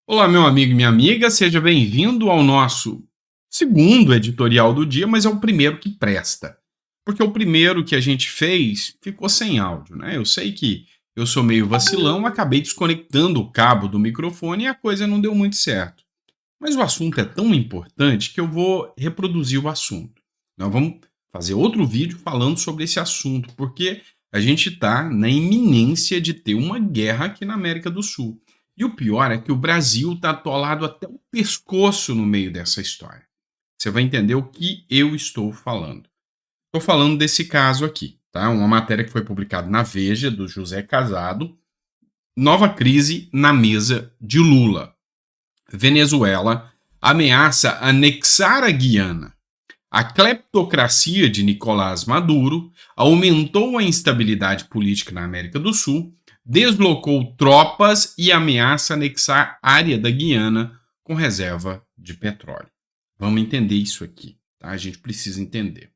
Olá, meu amigo e minha amiga, seja bem-vindo ao nosso segundo editorial do dia, mas é o primeiro que presta. Porque o primeiro que a gente fez ficou sem áudio, né? Eu sei que eu sou meio vacilão, acabei desconectando o cabo do microfone e a coisa não deu muito certo. Mas o assunto é tão importante que eu vou reproduzir o assunto. Nós vamos fazer outro vídeo falando sobre esse assunto, porque a gente está na iminência de ter uma guerra aqui na América do Sul. E o pior é que o Brasil está atolado até o pescoço no meio dessa história. Você vai entender o que eu estou falando. Estou falando desse caso aqui, tá? Uma matéria que foi publicada na Veja, do José Casado. Nova crise na mesa de Lula. Venezuela ameaça anexar a Guiana. A cleptocracia de Nicolás Maduro aumentou a instabilidade política na América do Sul, deslocou tropas e ameaça anexar área da Guiana com reserva de petróleo. Vamos entender isso aqui, tá? A gente precisa entender.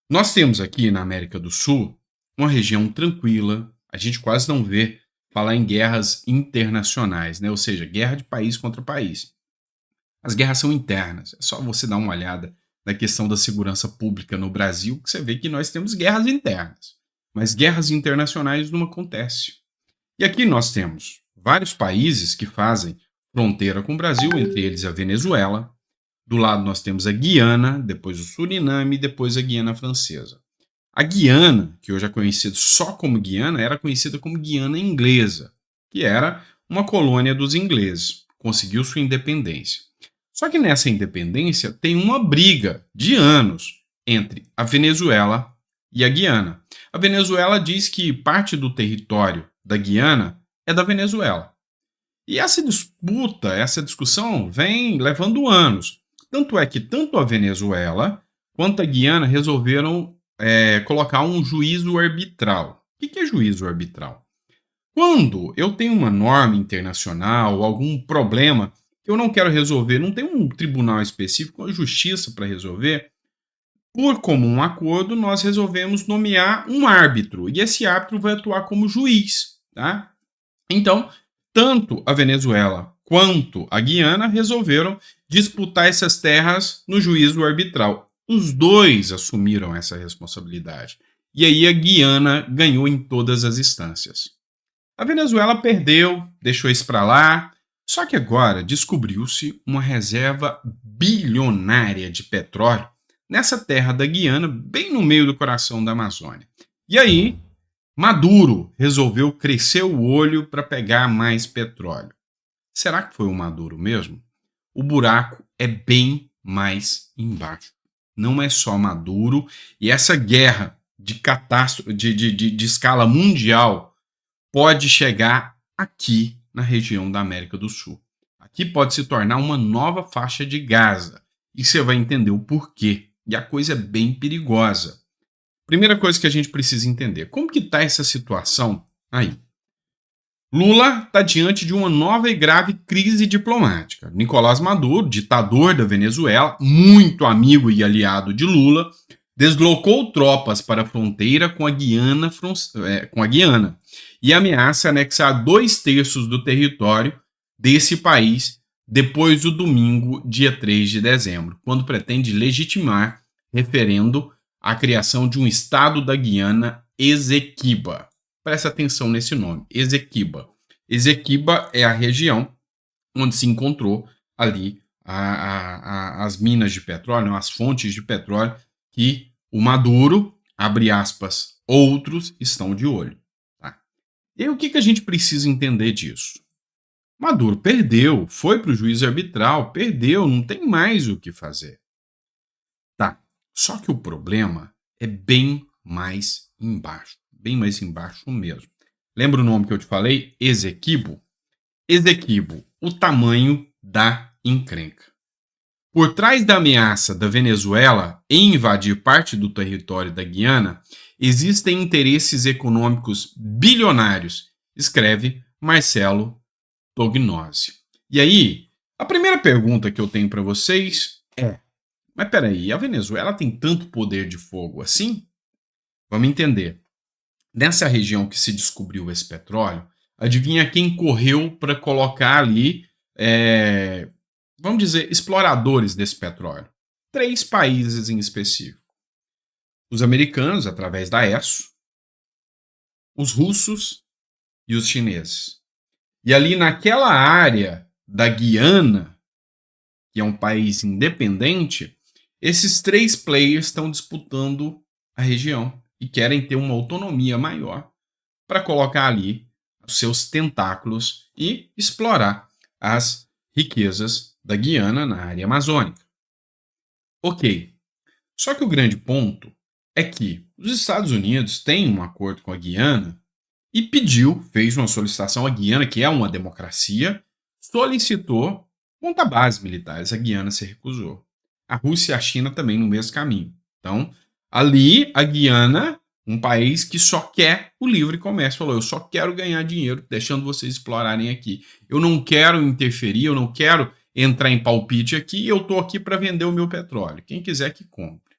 Nós temos aqui na América do Sul uma região tranquila, a gente quase não vê falar em guerras internacionais, né? Ou seja, guerra de país contra país. As guerras são internas. É só você dar uma olhada na questão da segurança pública no Brasil que você vê que nós temos guerras internas. Mas guerras internacionais não acontecem. E aqui nós temos vários países que fazem fronteira com o Brasil, entre eles a Venezuela. Do lado nós temos a Guiana, depois o Suriname e depois a Guiana Francesa. A Guiana, que hoje é conhecida só como Guiana, era conhecida como Guiana Inglesa, que era uma colônia dos ingleses. Conseguiu sua independência. Só que nessa independência tem uma briga de anos entre a Venezuela e a Guiana. A Venezuela diz que parte do território da Guiana é da Venezuela. E essa disputa, essa discussão vem levando anos. Tanto é que tanto a Venezuela quanto a Guiana resolveram colocar um juízo arbitral. O que é juízo arbitral? Quando eu tenho uma norma internacional, algum problema que eu não quero resolver, não tem um tribunal específico, uma justiça para resolver, por comum acordo, nós resolvemos nomear um árbitro, e esse árbitro vai atuar como juiz, tá? Então, tanto a Venezuela quanto a Guiana resolveram disputar essas terras no juízo arbitral. Os dois assumiram essa responsabilidade. E aí a Guiana ganhou em todas as instâncias. A Venezuela perdeu, deixou isso para lá, só que agora descobriu-se uma reserva bilionária de petróleo nessa terra da Guiana, bem no meio do coração da Amazônia. E aí, Maduro resolveu crescer o olho para pegar mais petróleo. Será que foi o Maduro mesmo? O buraco é bem mais embaixo. Não é só Maduro, e essa guerra de catástrofe, de escala mundial pode chegar aqui na região da América do Sul. Aqui pode se tornar uma nova faixa de Gaza. E você vai entender o porquê. E a coisa é bem perigosa. Primeira coisa que a gente precisa entender, como que está essa situação aí? Lula está diante de uma nova e grave crise diplomática. Nicolás Maduro, ditador da Venezuela, muito amigo e aliado de Lula, deslocou tropas para a fronteira com a Guiana e ameaça anexar 2/3 do território desse país depois do domingo, dia 3 de dezembro, quando pretende legitimar referendo a criação de um estado da Guiana, Esequiba. Presta atenção nesse nome, Esequiba. Esequiba é a região onde se encontrou ali as minas de petróleo, as fontes de petróleo que o Maduro, abre aspas, outros estão de olho. Tá? E aí, o que a gente precisa entender disso? Maduro perdeu, foi para o juízo arbitral, perdeu, não tem mais o que fazer. Tá, só que o problema é bem mais embaixo mesmo. Lembra o nome que eu te falei? Esequibo? Esequibo, o tamanho da encrenca. Por trás da ameaça da Venezuela em invadir parte do território da Guiana, existem interesses econômicos bilionários, escreve Marcelo Tognozzi. E aí, a primeira pergunta que eu tenho para vocês é: mas peraí, a Venezuela tem tanto poder de fogo assim? Vamos entender. Nessa região que se descobriu esse petróleo, adivinha quem correu para colocar ali é, vamos dizer, exploradores desse petróleo. 3 países em específico. Os americanos, através da ESSO, os russos e os chineses. E ali naquela área da Guiana, que é um país independente, esses 3 players estão disputando a região e querem ter uma autonomia maior para colocar ali os seus tentáculos e explorar as riquezas da Guiana na área amazônica. Ok. Só que o grande ponto é que os Estados Unidos têm um acordo com a Guiana e fez uma solicitação à Guiana, que é uma democracia, solicitou montar bases militares. A Guiana se recusou. A Rússia e a China também no mesmo caminho. Então, ali a Guiana, um país que só quer o livre comércio, falou: eu só quero ganhar dinheiro deixando vocês explorarem aqui. Eu não quero interferir, eu não quero entrar em palpite aqui, eu estou aqui para vender o meu petróleo. Quem quiser que compre.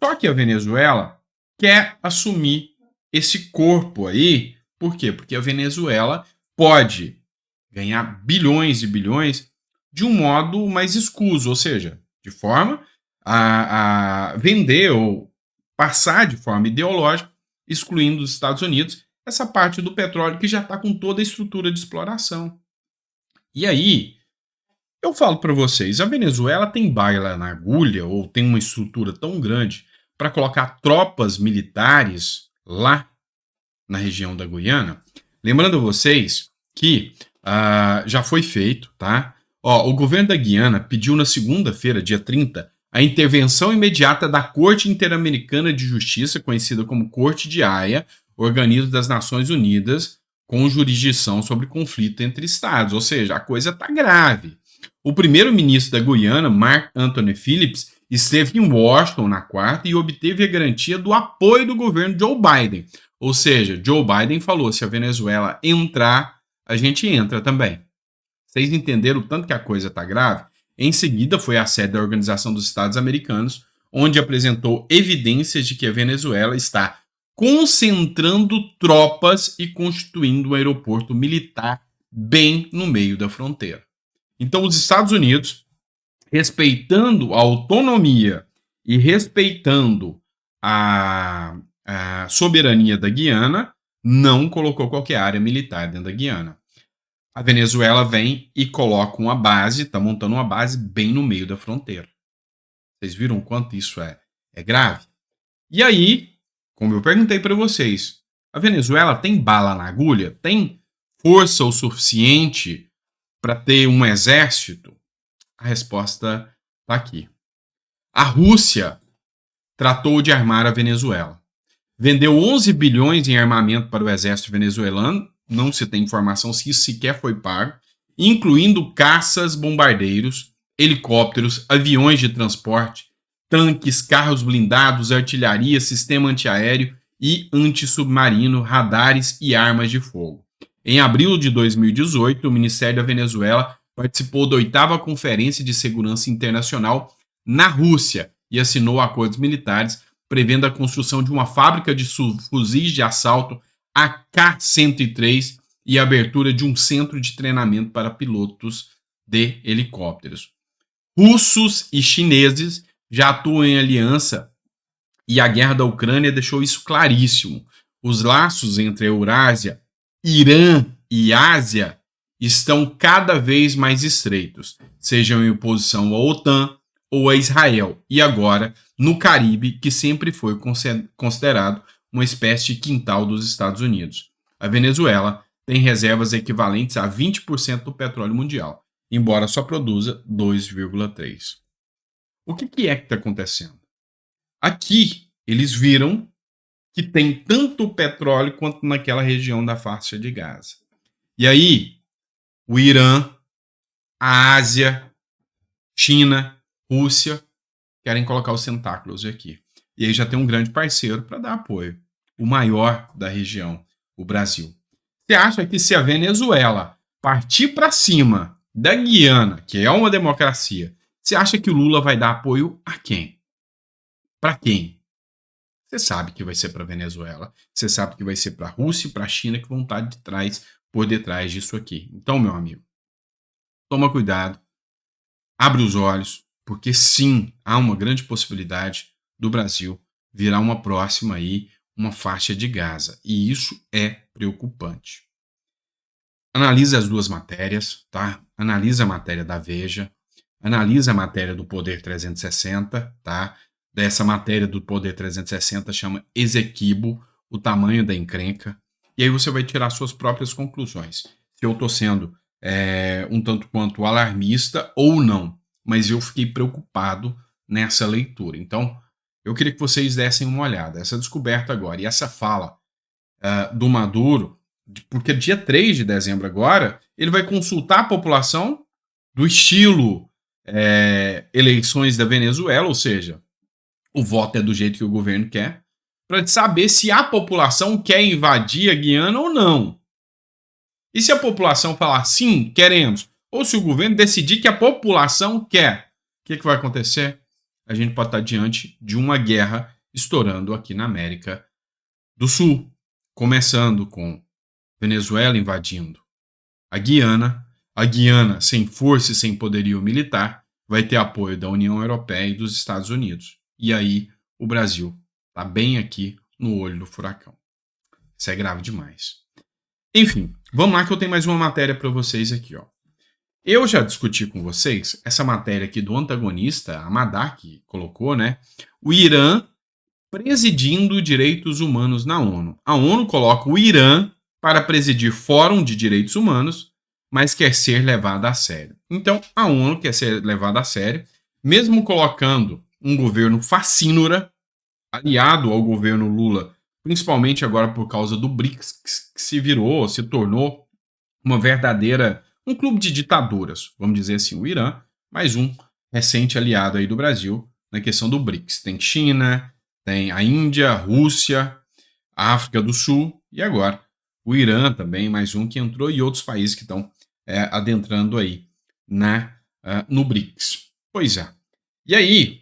Só que a Venezuela quer assumir esse corpo aí. Por quê? Porque a Venezuela pode ganhar bilhões e bilhões de um modo mais escuso, ou seja, de forma a vender ou passar de forma ideológica, excluindo os Estados Unidos, essa parte do petróleo que já está com toda a estrutura de exploração. E aí, eu falo para vocês, a Venezuela tem bala na agulha ou tem uma estrutura tão grande para colocar tropas militares lá na região da Guiana. Lembrando a vocês que já foi feito, tá? Ó, o governo da Guiana pediu na segunda-feira, dia 30, a intervenção imediata da Corte Interamericana de Justiça, conhecida como Corte de Haia, organismo das Nações Unidas, com jurisdição sobre conflito entre estados. Ou seja, a coisa está grave. O primeiro-ministro da Guiana, Mark Anthony Phillips, esteve em Washington na quarta e obteve a garantia do apoio do governo Joe Biden. Ou seja, Joe Biden falou: se a Venezuela entrar, a gente entra também. Vocês entenderam o tanto que a coisa está grave? Em seguida, foi à sede da Organização dos Estados Americanos, onde apresentou evidências de que a Venezuela está concentrando tropas e constituindo um aeroporto militar bem no meio da fronteira. Então, os Estados Unidos, respeitando a autonomia e respeitando a soberania da Guiana, não colocou qualquer área militar dentro da Guiana. A Venezuela vem e coloca uma base, está montando uma base bem no meio da fronteira. Vocês viram o quanto isso é grave? E aí, como eu perguntei para vocês, a Venezuela tem bala na agulha? Tem força o suficiente para ter um exército? A resposta está aqui. A Rússia tratou de armar a Venezuela. Vendeu 11 bilhões em armamento para o exército venezuelano, não se tem informação se isso sequer foi pago, incluindo caças, bombardeiros, helicópteros, aviões de transporte, tanques, carros blindados, artilharia, sistema antiaéreo e antissubmarino, radares e armas de fogo. Em abril de 2018, o Ministério da Venezuela participou da 8ª Conferência de Segurança Internacional na Rússia e assinou acordos militares prevendo a construção de uma fábrica de fuzis de assalto AK-103 e a abertura de um centro de treinamento para pilotos de helicópteros. Russos e chineses já atuam em aliança e a guerra da Ucrânia deixou isso claríssimo. Os laços entre a Eurásia, Irã e Ásia estão cada vez mais estreitos, sejam em oposição à OTAN ou a Israel, e agora no Caribe, que sempre foi considerado uma espécie de quintal dos Estados Unidos. A Venezuela tem reservas equivalentes a 20% do petróleo mundial, embora só produza 2,3%. O que é que está acontecendo? Aqui, eles viram que tem tanto petróleo quanto naquela região da faixa de Gaza. E aí, o Irã, a Ásia, China, Rússia querem colocar os tentáculos aqui. E aí já tem um grande parceiro para dar apoio, o maior da região, o Brasil. Você acha que se a Venezuela partir para cima da Guiana, que é uma democracia, você acha que o Lula vai dar apoio a quem? Para quem? Você sabe que vai ser para a Venezuela, você sabe que vai ser para a Rússia e para a China que vão estar por detrás disso aqui. Então, meu amigo, toma cuidado, abre os olhos, porque sim, há uma grande possibilidade do Brasil virar uma próxima aí, uma faixa de Gaza. E isso é preocupante. Analisa as duas matérias, tá? Analisa a matéria da Veja, analisa a matéria do Poder 360, tá? Dessa matéria do Poder 360 chama Exequibo, o tamanho da encrenca. E aí você vai tirar suas próprias conclusões. Se eu estou sendo um tanto quanto alarmista ou não. Mas eu fiquei preocupado nessa leitura. Então, eu queria que vocês dessem uma olhada. Essa descoberta agora e essa fala do Maduro, porque dia 3 de dezembro agora, ele vai consultar a população do estilo eleições da Venezuela, ou seja, o voto é do jeito que o governo quer, para saber se a população quer invadir a Guiana ou não. E se a população falar sim, queremos, ou se o governo decidir que a população quer, o que vai acontecer? A gente pode estar diante de uma guerra estourando aqui na América do Sul, começando com Venezuela invadindo a Guiana sem força e sem poderio militar, vai ter apoio da União Europeia e dos Estados Unidos. E aí o Brasil está bem aqui no olho do furacão. Isso é grave demais. Enfim, vamos lá que eu tenho mais uma matéria para vocês aqui, ó. Eu já discuti com vocês essa matéria aqui do antagonista, Amadar, que colocou, né? O Irã presidindo direitos humanos na ONU. A ONU coloca o Irã para presidir Fórum de Direitos Humanos, mas quer ser levada a sério. Então, a ONU quer ser levada a sério, mesmo colocando um governo facínora, aliado ao governo Lula, principalmente agora por causa do BRICS, que se tornou um clube de ditaduras, vamos dizer assim, o Irã, mais um recente aliado aí do Brasil na questão do BRICS. Tem China, tem a Índia, a Rússia, a África do Sul e agora o Irã também, mais um que entrou, e outros países que estão adentrando aí no BRICS. Pois é. E aí,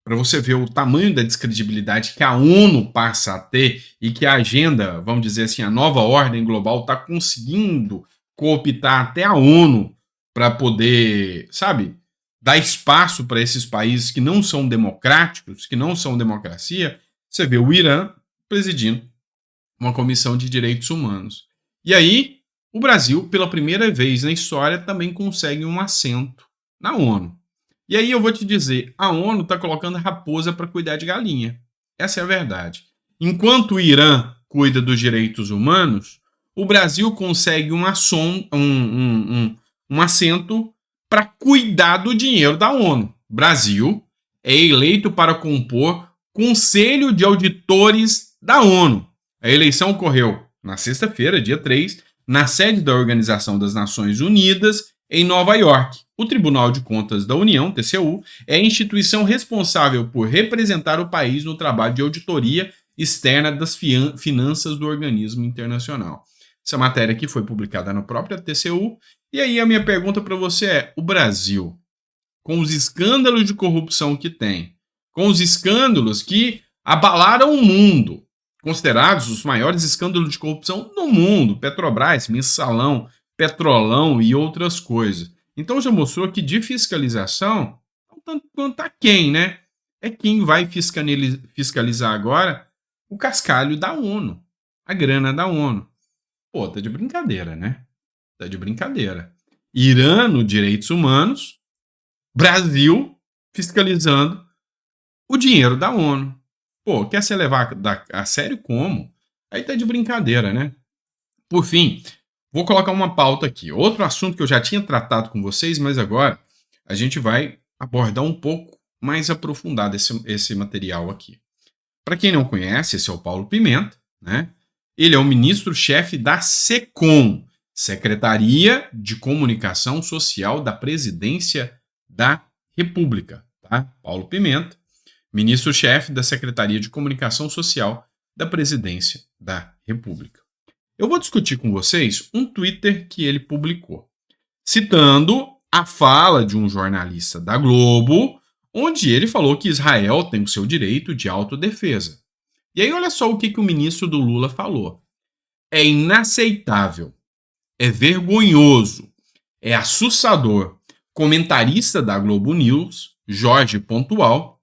para você ver o tamanho da descredibilidade que a ONU passa a ter e que a agenda, vamos dizer assim, a nova ordem global está conseguindo cooptar até a ONU para poder, sabe, dar espaço para esses países que não são democráticos, que não são democracia. Você vê o Irã presidindo uma comissão de direitos humanos. E aí, o Brasil, pela primeira vez na história, também consegue um assento na ONU. E aí eu vou te dizer, a ONU está colocando a raposa para cuidar de galinha. Essa é a verdade. Enquanto o Irã cuida dos direitos humanos, o Brasil consegue um assento para cuidar do dinheiro da ONU. Brasil é eleito para compor Conselho de Auditores da ONU. A eleição ocorreu na sexta-feira, dia 3, na sede da Organização das Nações Unidas, em Nova York. O Tribunal de Contas da União, TCU, é a instituição responsável por representar o país no trabalho de auditoria externa das finanças do organismo internacional. Essa matéria aqui foi publicada na própria TCU. E aí a minha pergunta para você é, o Brasil, com os escândalos de corrupção que tem, com os escândalos que abalaram o mundo, considerados os maiores escândalos de corrupção no mundo, Petrobras, Mensalão, Petrolão e outras coisas. Então já mostrou que de fiscalização, tanto quanto a quem, né? É quem vai fiscalizar agora o cascalho da ONU, a grana da ONU. Pô, tá de brincadeira, né? Tá de brincadeira. Irã no direitos humanos, Brasil fiscalizando o dinheiro da ONU. Pô, quer se levar a sério como? Aí tá de brincadeira, né? Por fim, vou colocar uma pauta aqui. Outro assunto que eu já tinha tratado com vocês, mas agora a gente vai abordar um pouco mais aprofundado esse material aqui. Para quem não conhece, esse é o Paulo Pimenta, né? Ele é o ministro-chefe da SECOM, Secretaria de Comunicação Social da Presidência da República, tá? Paulo Pimenta, ministro-chefe da Secretaria de Comunicação Social da Presidência da República. Eu vou discutir com vocês um Twitter que ele publicou, citando a fala de um jornalista da Globo, onde ele falou que Israel tem o seu direito de autodefesa. E aí olha só o que o ministro do Lula falou. É inaceitável, é vergonhoso É assustador. Comentarista da Globo News, Jorge Pontual,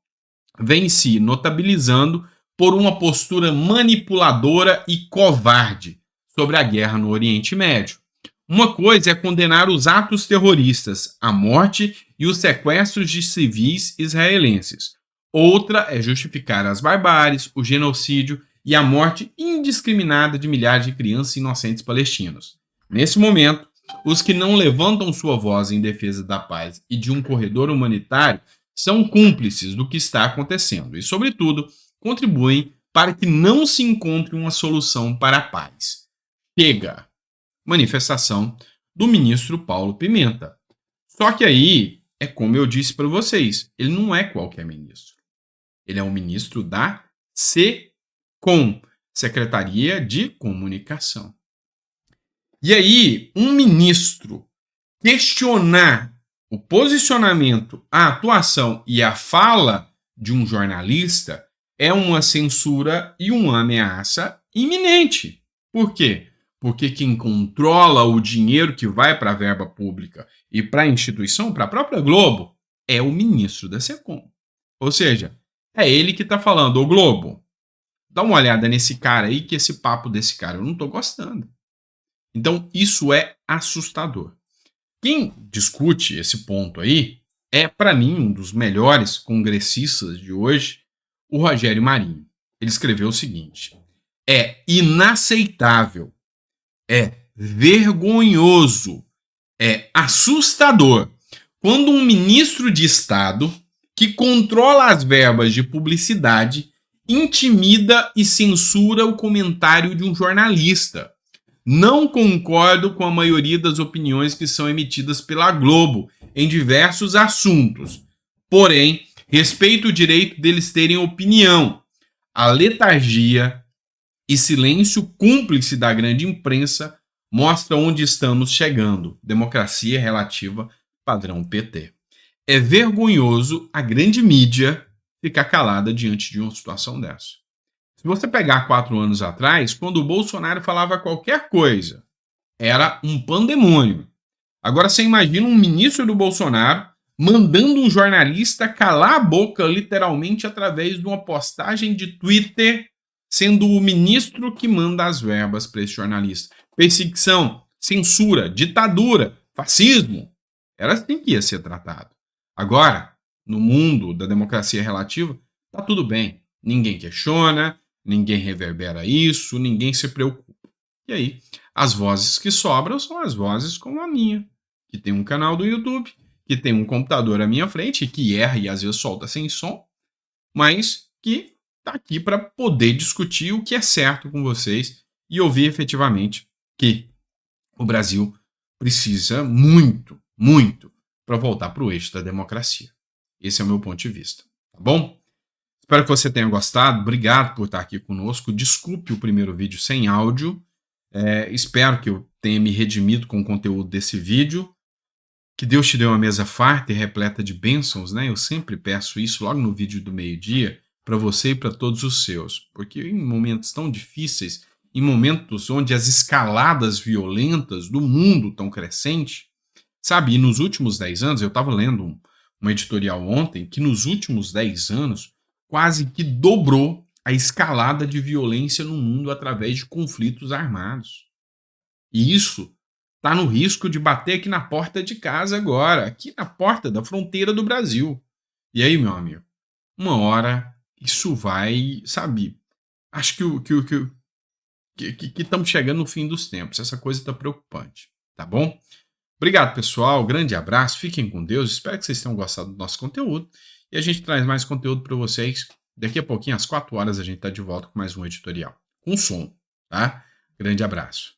vem se notabilizando por uma postura manipuladora e covarde sobre a guerra no Oriente Médio. Uma coisa é condenar os atos terroristas, a morte e os sequestros de civis israelenses. Outra é justificar as barbáries, o genocídio e a morte indiscriminada de milhares de crianças inocentes palestinos. Nesse momento, os que não levantam sua voz em defesa da paz e de um corredor humanitário são cúmplices do que está acontecendo e, sobretudo, contribuem para que não se encontre uma solução para a paz. Chega! Manifestação do ministro Paulo Pimenta. Só que aí, é como eu disse para vocês, ele não é qualquer ministro. Ele é um ministro da SECOM, Secretaria de Comunicação. E aí, um ministro questionar o posicionamento, a atuação e a fala de um jornalista é uma censura e uma ameaça iminente. Por quê? Porque quem controla o dinheiro que vai para a verba pública e para a instituição, para a própria Globo, é o ministro da SECOM. Ou seja, é ele que está falando: ô Globo, dá uma olhada nesse cara aí, que esse papo desse cara eu não estou gostando. Então, isso é assustador. Quem discute esse ponto aí é, para mim, um dos melhores congressistas de hoje, o Rogério Marinho. Ele escreveu o seguinte: é inaceitável, é vergonhoso, é assustador quando um ministro de Estado que controla as verbas de publicidade intimida e censura o comentário de um jornalista. Não concordo com a maioria das opiniões que são emitidas pela Globo em diversos assuntos. Porém, respeito o direito deles terem opinião. A letargia e silêncio cúmplice da grande imprensa mostra onde estamos chegando. Democracia relativa padrão PT. É vergonhoso a grande mídia ficar calada diante de uma situação dessa. Se você pegar 4 anos atrás, quando o Bolsonaro falava qualquer coisa, era um pandemônio. Agora você imagina um ministro do Bolsonaro mandando um jornalista calar a boca literalmente através de uma postagem de Twitter, sendo o ministro que manda as verbas para esse jornalista. Perseguição, censura, ditadura, fascismo. Era assim que ia ser tratado. Agora, no mundo da democracia relativa, tá tudo bem. Ninguém questiona, ninguém reverbera isso, ninguém se preocupa. E aí, as vozes que sobram são as vozes como a minha, que tem um canal do YouTube, que tem um computador à minha frente, que erra e às vezes solta sem som, mas que está aqui para poder discutir o que é certo com vocês e ouvir efetivamente que o Brasil precisa muito, muito para voltar para o eixo da democracia. Esse é o meu ponto de vista, tá bom? Espero que você tenha gostado. Obrigado por estar aqui conosco. Desculpe o primeiro vídeo sem áudio. Espero que eu tenha me redimido com o conteúdo desse vídeo. Que Deus te dê uma mesa farta e repleta de bênçãos, né? Eu sempre peço isso logo no vídeo do meio-dia para você e para todos os seus. Porque em momentos tão difíceis, em momentos onde as escaladas violentas do mundo estão crescentes, sabe? E nos últimos 10 anos, eu estava lendo uma editorial ontem, que nos últimos 10 anos quase que dobrou a escalada de violência no mundo através de conflitos armados. E isso está no risco de bater aqui na porta de casa agora, aqui na porta da fronteira do Brasil. E aí, meu amigo, uma hora isso vai, sabe? Acho que estamos chegando no fim dos tempos. Essa coisa está preocupante, tá bom? Obrigado, pessoal. Grande abraço. Fiquem com Deus. Espero que vocês tenham gostado do nosso conteúdo. E a gente traz mais conteúdo para vocês. Daqui a pouquinho, às 4 horas, a gente está de volta com mais um editorial. Com som, tá? Grande abraço.